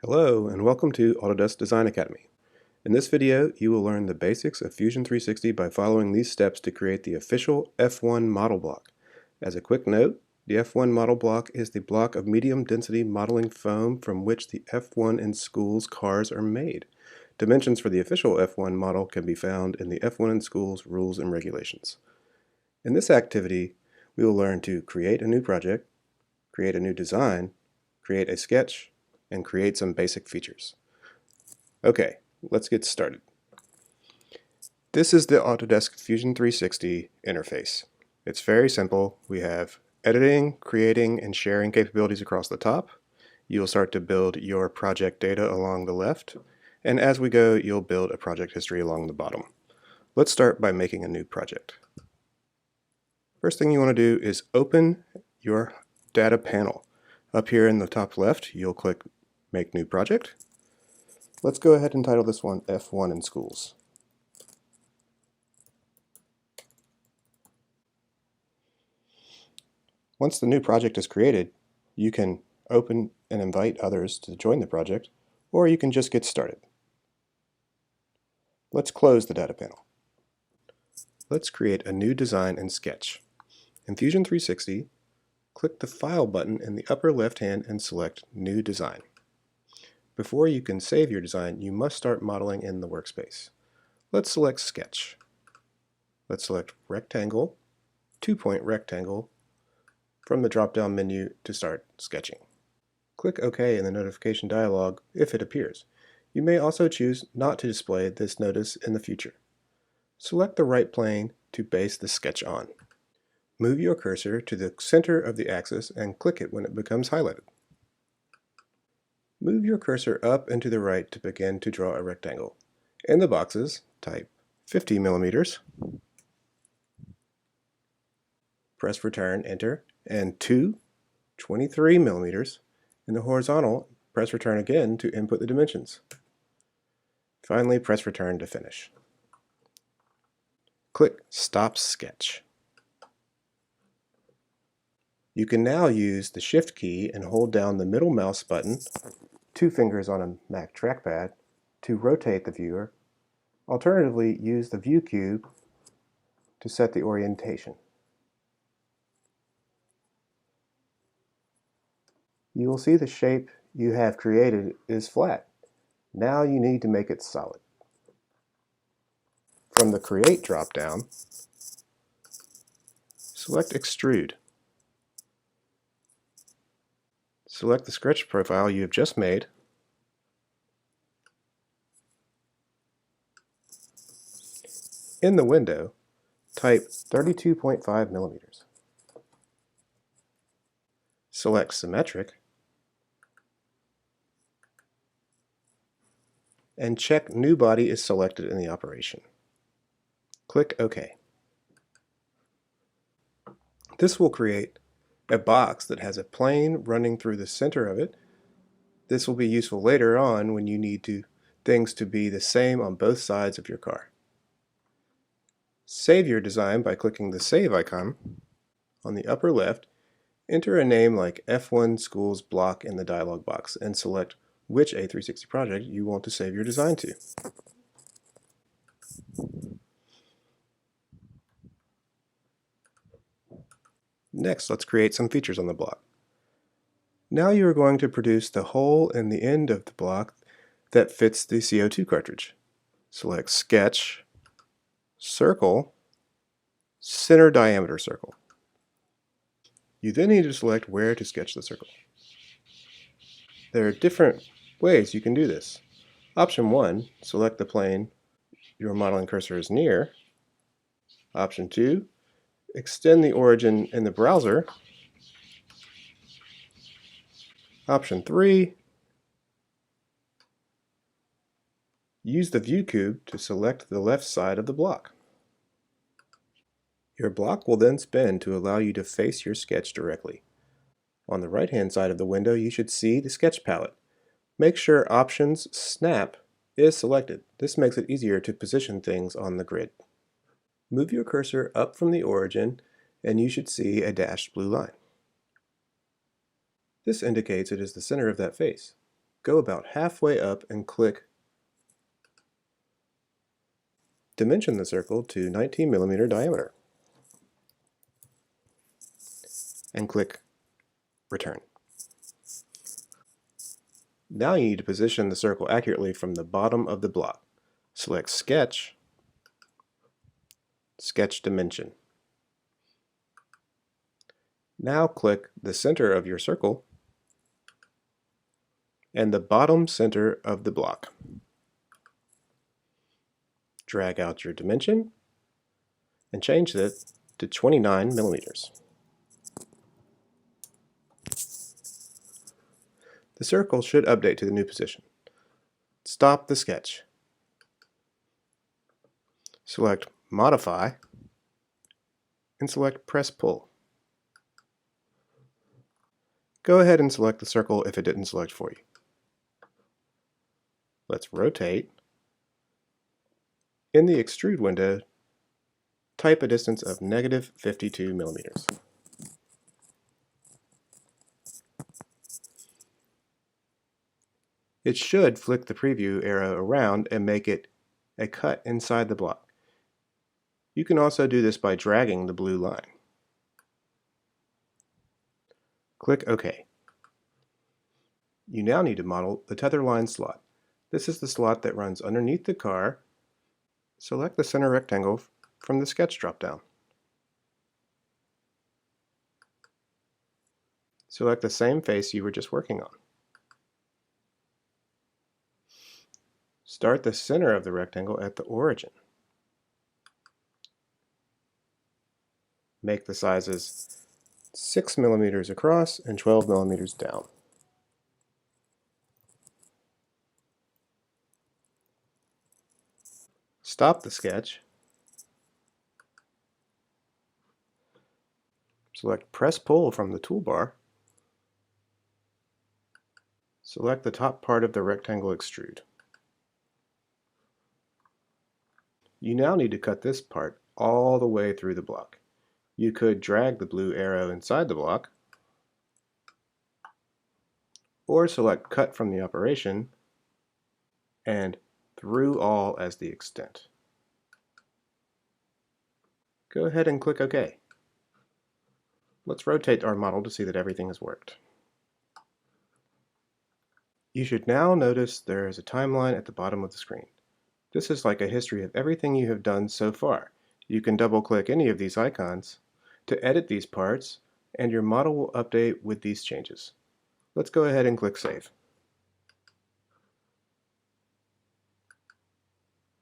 Hello and welcome to Autodesk Design Academy. In this video, you will learn the basics of Fusion 360 by following these steps to create the official F1 model block. As a quick note, the F1 model block is the block of medium density modeling foam from which the F1 inSchools cars are made. Dimensions for the official F1 model can be found in the F1 inSchools rules and regulations. In this activity, we will learn to create a new project, create a new design, create a sketch, and create some basic features. Okay, let's get started. This is the Autodesk Fusion 360 interface. It's very simple. We have editing, creating, and sharing capabilities across the top. You'll start to build your project data along the left, and as we go, you'll build a project history along the bottom. Let's start by making a new project. First thing you want to do is open your data panel. Up here in the top left, you'll click Make New Project. Let's go ahead and title this one F1 inSchools. Once the new project is created, you can open and invite others to join the project, or you can just get started. Let's close the data panel. Let's create a new design and sketch. In Fusion 360, click the File button in the upper left hand and select New Design. Before you can save your design, you must start modeling in the workspace. Let's select Sketch. Let's select Rectangle, 2-point rectangle from the drop-down menu to start sketching. Click OK in the notification dialog if it appears. You may also choose not to display this notice in the future. Select the right plane to base the sketch on. Move your cursor to the center of the axis and click it when it becomes highlighted. Move your cursor up and to the right to begin to draw a rectangle. In the boxes, type 50 millimeters. Press Return, Enter, and 23 millimeters. In the horizontal, press Return again to input the dimensions. Finally, press Return to finish. Click Stop Sketch. You can now use the Shift key and hold down the middle mouse button, 2 fingers on a Mac trackpad, to rotate the viewer. Alternatively, use the View cube to set the orientation. You will see the shape you have created is flat. Now you need to make it solid. From the Create drop-down, select Extrude. Select the sketch profile you have just made. In the window, type 32.5 millimeters. Select Symmetric and check New Body is selected in the operation. Click OK. This will create a box that has a plane running through the center of it. This will be useful later on when you need things to be the same on both sides of your car. Save your design by clicking the Save icon. On the upper left, enter a name like F1 Schools Block in the dialog box and select which A360 project you want to save your design to. Next, let's create some features on the block. Now you are going to produce the hole in the end of the block that fits the CO2 cartridge. Select Sketch, Circle, Center Diameter Circle. You then need to select where to sketch the circle. There are different ways you can do this. Option 1, select the plane your modeling cursor is near. Option 2, extend the origin in the browser. Option 3, use the View cube to select the left side of the block. Your block will then spin to allow you to face your sketch directly. On the right-hand side of the window, you should see the sketch palette. Make sure Options Snap is selected. This makes it easier to position things on the grid. Move your cursor up from the origin and you should see a dashed blue line. This indicates it is the center of that face. go about halfway up and click Dimension the circle to 19 millimeter diameter and click Return. Now you need to position the circle accurately from the bottom of the block. Select Sketch, Sketch Dimension. Now click the center of your circle and the bottom center of the block. Drag out your dimension and change it to 29 millimeters. The circle should update to the new position. Stop the sketch. Select Modify and select Press Pull. Go ahead and select the circle if it didn't select for you. Let's rotate. In the Extrude window, type a distance of -52 millimeters. It should flick the preview arrow around and make it a cut inside the block. You can also do this by dragging the blue line. Click OK. You now need to model the tether line slot. This is the slot that runs underneath the car. Select the center rectangle from the sketch dropdown. Select the same face you were just working on. Start the center of the rectangle at the origin. Make the sizes 6 millimeters across and 12 millimeters down. Stop the sketch. Select Press Pull from the toolbar. Select the top part of the rectangle extrude. You now need to cut this part all the way through the block. You could drag the blue arrow inside the block, or select Cut from the operation and Through All as the extent. Go ahead and click OK. Let's rotate our model to see that everything has worked. You should now notice there is a timeline at the bottom of the screen. This is like a history of everything you have done so far. You can double-click any of these icons to edit these parts, and your model will update with these changes. Let's go ahead and click Save.